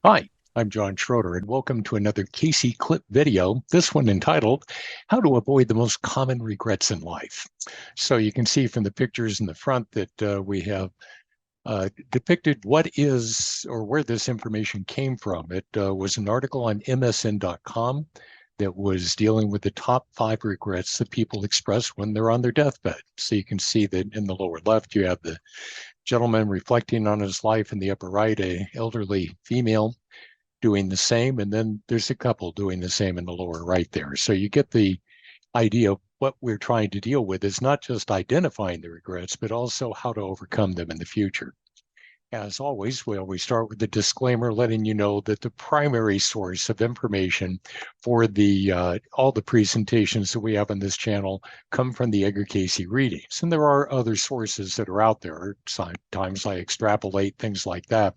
Hi, I'm John Schroeder, and welcome to another Cayce clip video, this one entitled, How to Avoid the Most Common Regrets in Life. So you can see from the pictures in the front that we have depicted what is or where this information came from. It was an article on MSN.com that was dealing with the top 5 regrets that people express when they're on their deathbed. So you can see that in the lower left, you have the gentleman reflecting on his life. In the upper right, a elderly female doing the same, and then there's a couple doing the same in the lower right there. So you get the idea of what we're trying to deal with is not just identifying the regrets, but also how to overcome them in the future. As always, we always start with the disclaimer letting you know that the primary source of information for the all the presentations that we have on this channel come from the Edgar Cayce readings. And there are other sources that are out there. Sometimes I extrapolate things like that.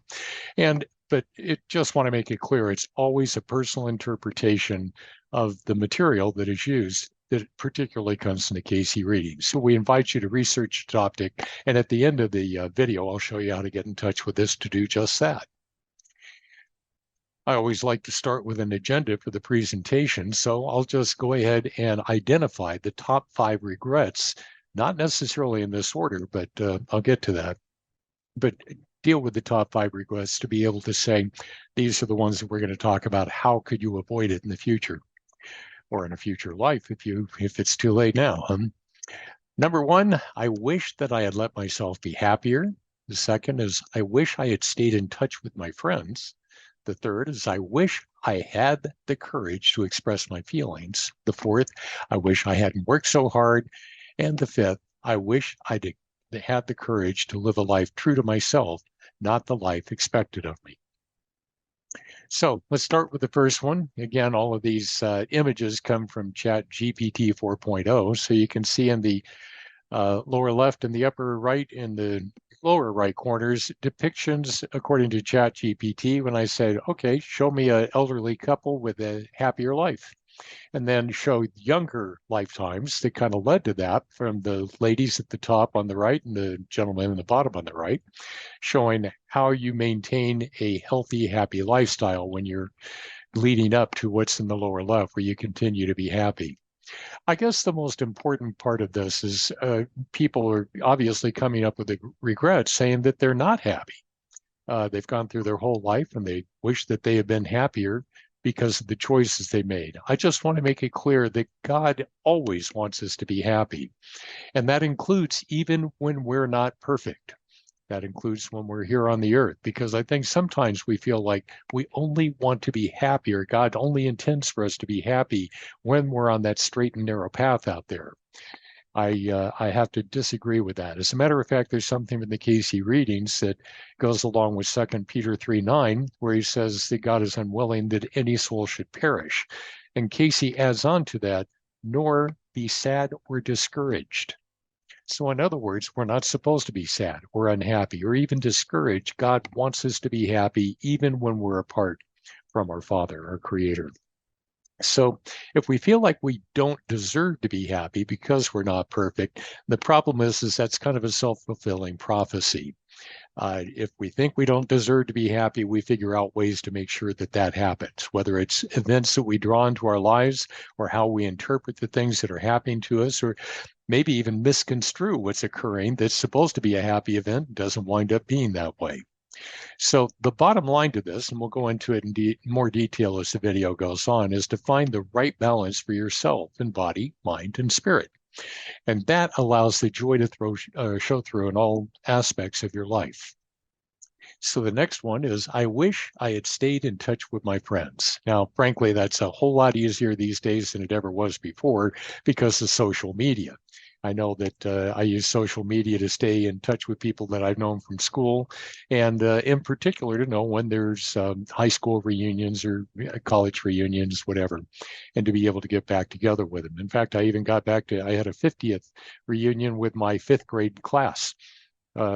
But it just want to make it clear, it's always a personal interpretation of the material that is used that particularly comes from the Cayce readings. So we invite you to research the topic, and at the end of the video, I'll show you how to get in touch with us to do just that. I always like to start with an agenda for the presentation, so I'll just go ahead and identify the top 5 regrets, not necessarily in this order, but I'll get to that. But deal with the top 5 requests to be able to say, these are the ones that we're going to talk about. How could you avoid it in the future or in a future life if it's too late now? Number 1, I wish that I had let myself be happier. The second is, I wish I had stayed in touch with my friends. The third is, I wish I had the courage to express my feelings. The fourth, I wish I hadn't worked so hard. And the fifth, I wish I'd had the courage to live a life true to myself, not the life expected of me. So let's start with the first one. Again, all of these images come from Chat GPT 4.0. So you can see in the lower left and the upper right in the lower right corners depictions according to Chat GPT when I said, okay, show me an elderly couple with a happier life, and then showed younger lifetimes that kind of led to that, from the ladies at the top on the right and the gentleman in the bottom on the right, showing how you maintain a healthy, happy lifestyle when you're leading up to what's in the lower left, where you continue to be happy. I guess the most important part of this is people are obviously coming up with a regret, saying that they're not happy. They've gone through their whole life and they wish that they had been happier because of the choices they made. I just want to make it clear that God always wants us to be happy. And that includes even when we're not perfect. That includes when we're here on the earth, because I think sometimes we feel like we only want to be happy, or God only intends for us to be happy when we're on that straight and narrow path out there. I have to disagree with that. As a matter of fact, there's something in the Cayce readings that goes along with 2 Peter 3:9, where he says that God is unwilling that any soul should perish. And Cayce adds on to that, nor be sad or discouraged. So, in other words, we're not supposed to be sad or unhappy or even discouraged. God wants us to be happy even when we're apart from our Father, our Creator. So if we feel like we don't deserve to be happy because we're not perfect, the problem is that's kind of a self-fulfilling prophecy. If we think we don't deserve to be happy, we figure out ways to make sure that that happens, whether it's events that we draw into our lives or how we interpret the things that are happening to us, or maybe even misconstrue what's occurring that's supposed to be a happy event and doesn't wind up being that way. So the bottom line to this, and we'll go into it in more detail as the video goes on, is to find the right balance for yourself in body, mind, and spirit. And that allows the joy to show through in all aspects of your life. So the next one is, I wish I had stayed in touch with my friends. Now, frankly, that's a whole lot easier these days than it ever was before because of social media. I know that I use social media to stay in touch with people that I've known from school, and in particular to know when there's high school reunions or college reunions, whatever, and to be able to get back together with them. In fact, I even got back to, I had a 50th reunion with my 5th grade class.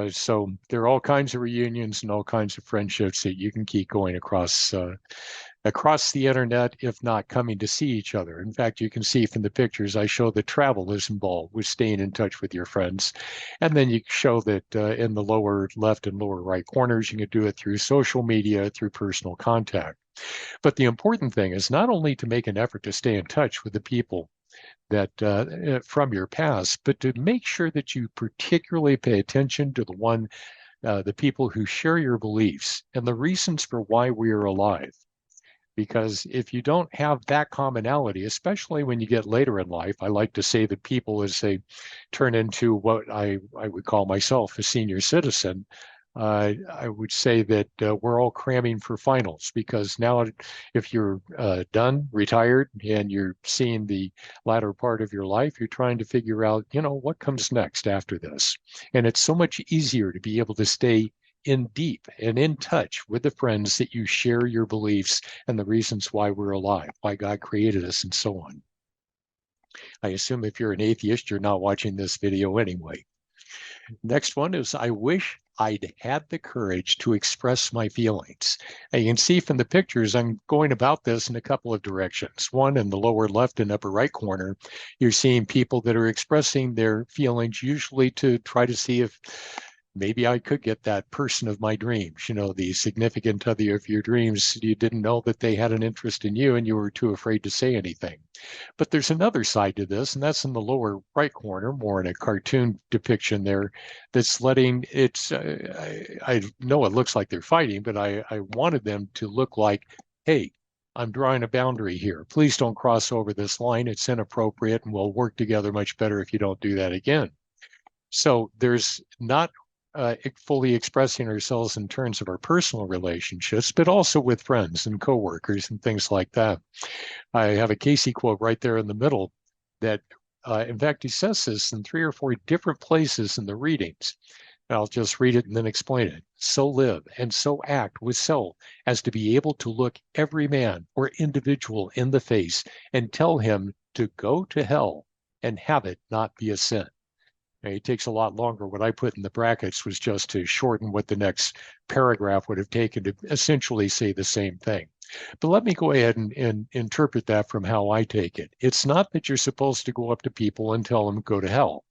So there are all kinds of reunions and all kinds of friendships that you can keep going across across the internet, if not coming to see each other. In fact, you can see from the pictures I show that travel is involved with staying in touch with your friends. And then you show that in the lower left and lower right corners, you can do it through social media, through personal contact. But the important thing is not only to make an effort to stay in touch with the people that from your past, but to make sure that you particularly pay attention to the people who share your beliefs and the reasons for why we are alive. Because if you don't have that commonality, especially when you get later in life, I like to say that people, as they turn into what I would call myself a senior citizen, I would say that we're all cramming for finals because now, if you're done, retired, and you're seeing the latter part of your life, you're trying to figure out, what comes next after this. And it's so much easier to be able to stay in deep and in touch with the friends that you share your beliefs and the reasons why we're alive, why God created us, and so on. I assume if you're an atheist, you're not watching this video anyway. Next one is, I wish I'd had the courage to express my feelings. And you can see from the pictures, I'm going about this in a couple of directions. One, in the lower left and upper right corner, you're seeing people that are expressing their feelings, usually to try to see if maybe I could get that person of my dreams, the significant other of your dreams. You didn't know that they had an interest in you and you were too afraid to say anything. But there's another side to this, and that's in the lower right corner, more in a cartoon depiction there, that's letting I know it looks like they're fighting, but I wanted them to look like, hey, I'm drawing a boundary here. Please don't cross over this line. It's inappropriate, and we'll work together much better if you don't do that again. So there's not fully expressing ourselves in terms of our personal relationships, but also with friends and coworkers and things like that. I have a Cayce quote right there in the middle that, in fact, he says this in 3 or 4 different places in the readings. I'll just read it and then explain it. So live and so act with so as to be able to look every man or individual in the face and tell him to go to hell and have it not be a sin. It takes a lot longer. What I put in the brackets was just to shorten what the next paragraph would have taken to essentially say the same thing. But let me go ahead and interpret that from how I take it. It's not that you're supposed to go up to people and tell them go to hell.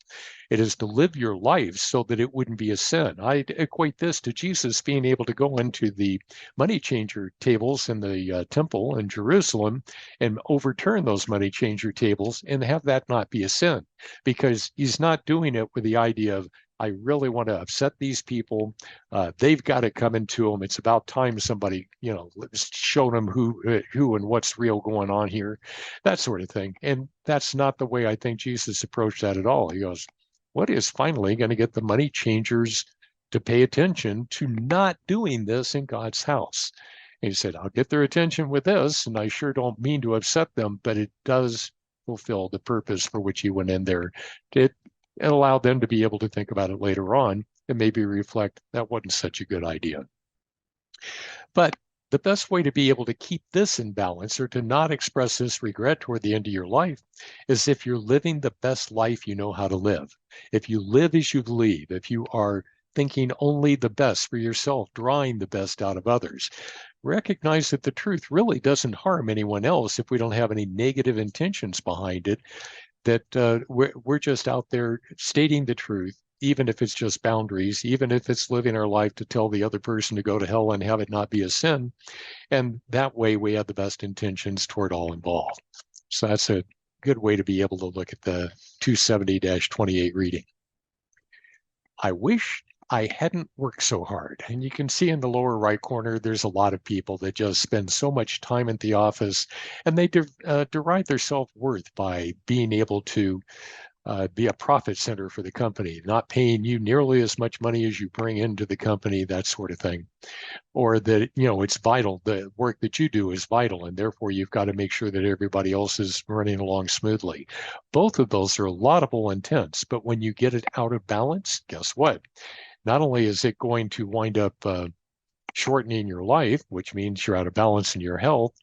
It is to live your life so that it wouldn't be a sin. I equate this to Jesus being able to go into the money changer tables in the temple in Jerusalem and overturn those money changer tables and have that not be a sin, because he's not doing it with the idea of, I really want to upset these people. They've got it coming to them. It's about time somebody, show them who and what's real going on here, that sort of thing. And that's not the way I think Jesus approached that at all. He goes, what is finally going to get the money changers to pay attention to not doing this in God's house? And he said, I'll get their attention with this, and I sure don't mean to upset them, but it does fulfill the purpose for which he went in there. It allowed them to be able to think about it later on and maybe reflect that wasn't such a good idea. But the best way to be able to keep this in balance, or to not express this regret toward the end of your life, is if you're living the best life you know how to live. If you live as you believe, if you are thinking only the best for yourself, drawing the best out of others, recognize that the truth really doesn't harm anyone else if we don't have any negative intentions behind it, that we're just out there stating the truth, even if it's just boundaries, even if it's living our life to tell the other person to go to hell and have it not be a sin. And that way we have the best intentions toward all involved. So that's a good way to be able to look at the 270-28 reading. I wish I hadn't worked so hard. And you can see in the lower right corner, there's a lot of people that just spend so much time at the office, and they derive their self-worth by being able to be a profit center for the company, not paying you nearly as much money as you bring into the company, that sort of thing. Or that, it's vital, the work that you do is vital, and therefore you've got to make sure that everybody else is running along smoothly. Both of those are laudable intents, but when you get it out of balance, guess what? Not only is it going to wind up shortening your life, which means you're out of balance in your health,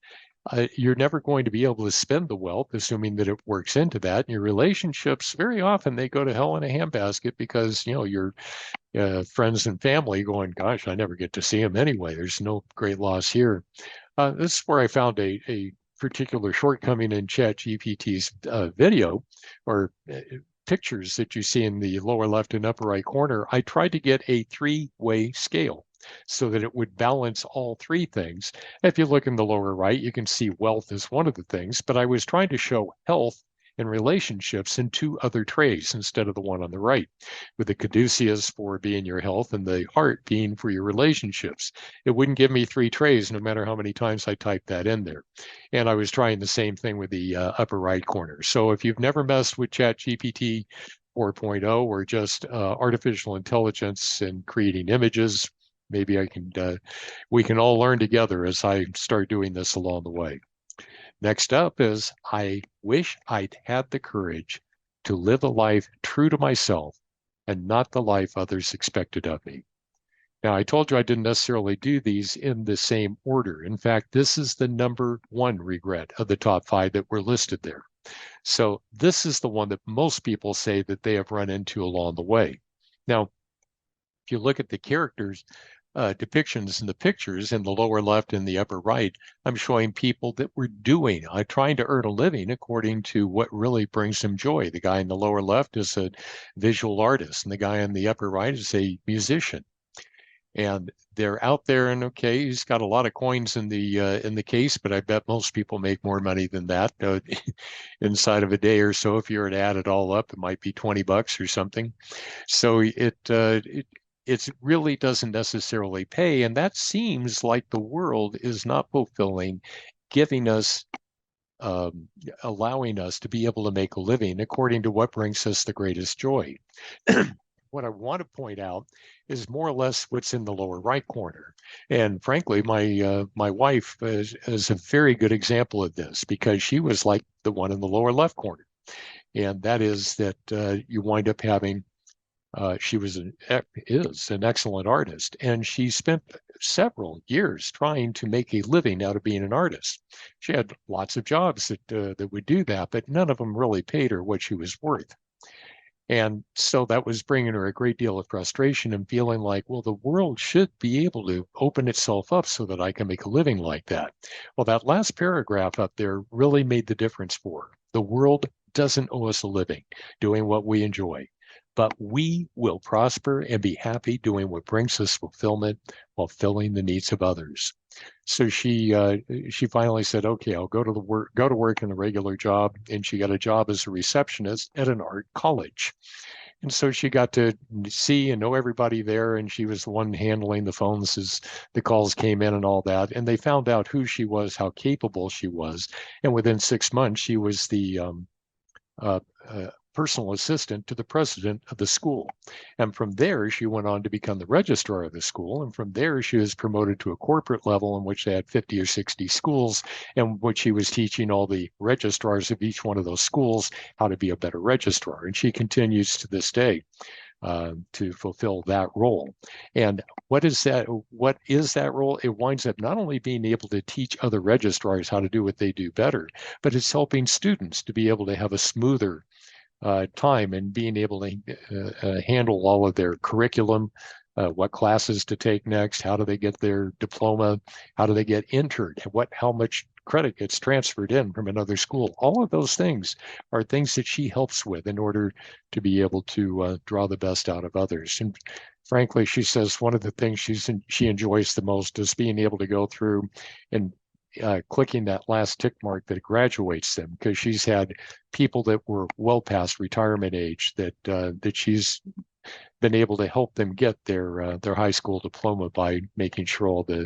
you're never going to be able to spend the wealth, assuming that it works into that. And your relationships, very often, they go to hell in a handbasket because, you're friends and family going, gosh, I never get to see them anyway. There's no great loss here. This is where I found a particular shortcoming in ChatGPT's video or pictures that you see in the lower left and upper right corner. I tried to get a three-way scale so that it would balance all three things. If you look in the lower right, you can see wealth is one of the things, but I was trying to show health and relationships in two other trays instead of the one on the right, with the caduceus for being your health and the heart being for your relationships. It wouldn't give me three trays no matter how many times I typed that in there. And I was trying the same thing with the upper right corner. So if you've never messed with ChatGPT 4.0 or just artificial intelligence and creating images, maybe we can all learn together as I start doing this along the way. Next up is, I wish I'd had the courage to live a life true to myself and not the life others expected of me. Now, I told you I didn't necessarily do these in the same order. In fact, this is the number one regret of the top 5 that were listed there. So this is the one that most people say that they have run into along the way. Now, if you look at the characters, depictions in the pictures in the lower left and the upper right, I'm showing people that were trying to earn a living according to what really brings them joy. The guy in the lower left is a visual artist, and the guy in the upper right is a musician. And they're out there, and okay, he's got a lot of coins in the case, but I bet most people make more money than that inside of a day or so. If you were to add it all up, it might be $20 or something. So it really doesn't necessarily pay. And that seems like the world is not fulfilling, giving us, allowing us to be able to make a living according to what brings us the greatest joy. What I want to point out is more or less what's in the lower right corner. And frankly, my wife is a very good example of this, because she was like the one in the lower left corner. And that is that you wind up having she is an excellent artist, and she spent several years trying to make a living out of being an artist. She had lots of jobs that would do that, but none of them really paid her what she was worth. And so that was bringing her a great deal of frustration and feeling like, well, the world should be able to open itself up so that I can make a living like that. Well, that last paragraph up there really made the difference for her. The world doesn't owe us a living doing what we enjoy, but we will prosper and be happy doing what brings us fulfillment while filling the needs of others. So she finally said, okay, I'll go to work in a regular job. And she got a job as a receptionist at an art college. And so she got to see and know everybody there. And she was the one handling the phones as the calls came in and all that. And they found out who she was, how capable she was. And within 6 months, she was the personal assistant to the president of the school. And from there, she went on to become the registrar of the school. And from there, she was promoted to a corporate level in which they had 50 or 60 schools, in which she was teaching all the registrars of each one of those schools how to be a better registrar. And she continues to this day to fulfill that role. And what is that role? It winds up not only being able to teach other registrars how to do what they do better, but it's helping students to be able to have a smoother time and being able to handle all of their curriculum, what classes to take next, how do they get their diploma, how do they get entered, and how much credit gets transferred in from another school. All of those things are things that she helps with in order to be able to draw the best out of others. And frankly, she says one of the things she enjoys the most is being able to go through and clicking that last tick mark that graduates them, because she's had people that were well past retirement age that she's been able to help them get their high school diploma by making sure all the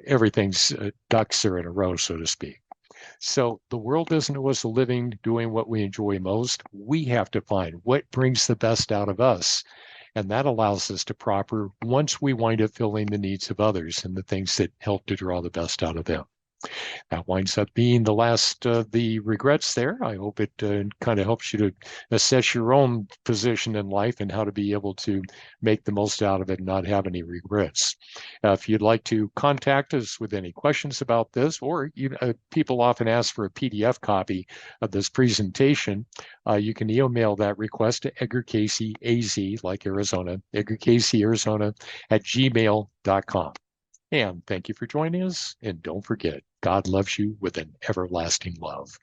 everything's ducks are in a row, so to speak. So the world doesn't owe us a living doing what we enjoy most. We have to find what brings the best out of us. And that allows us to prosper once we wind up filling the needs of others and the things that help to draw the best out of them. That winds up being the last of the regrets there. I hope it kind of helps you to assess your own position in life and how to be able to make the most out of it and not have any regrets. If you'd like to contact us with any questions about this, or people often ask for a PDF copy of this presentation, you can email that request to Edgar Cayce, AZ, like Arizona, Edgar Cayce, Arizona, at gmail.com. And thank you for joining us. And don't forget, God loves you with an everlasting love.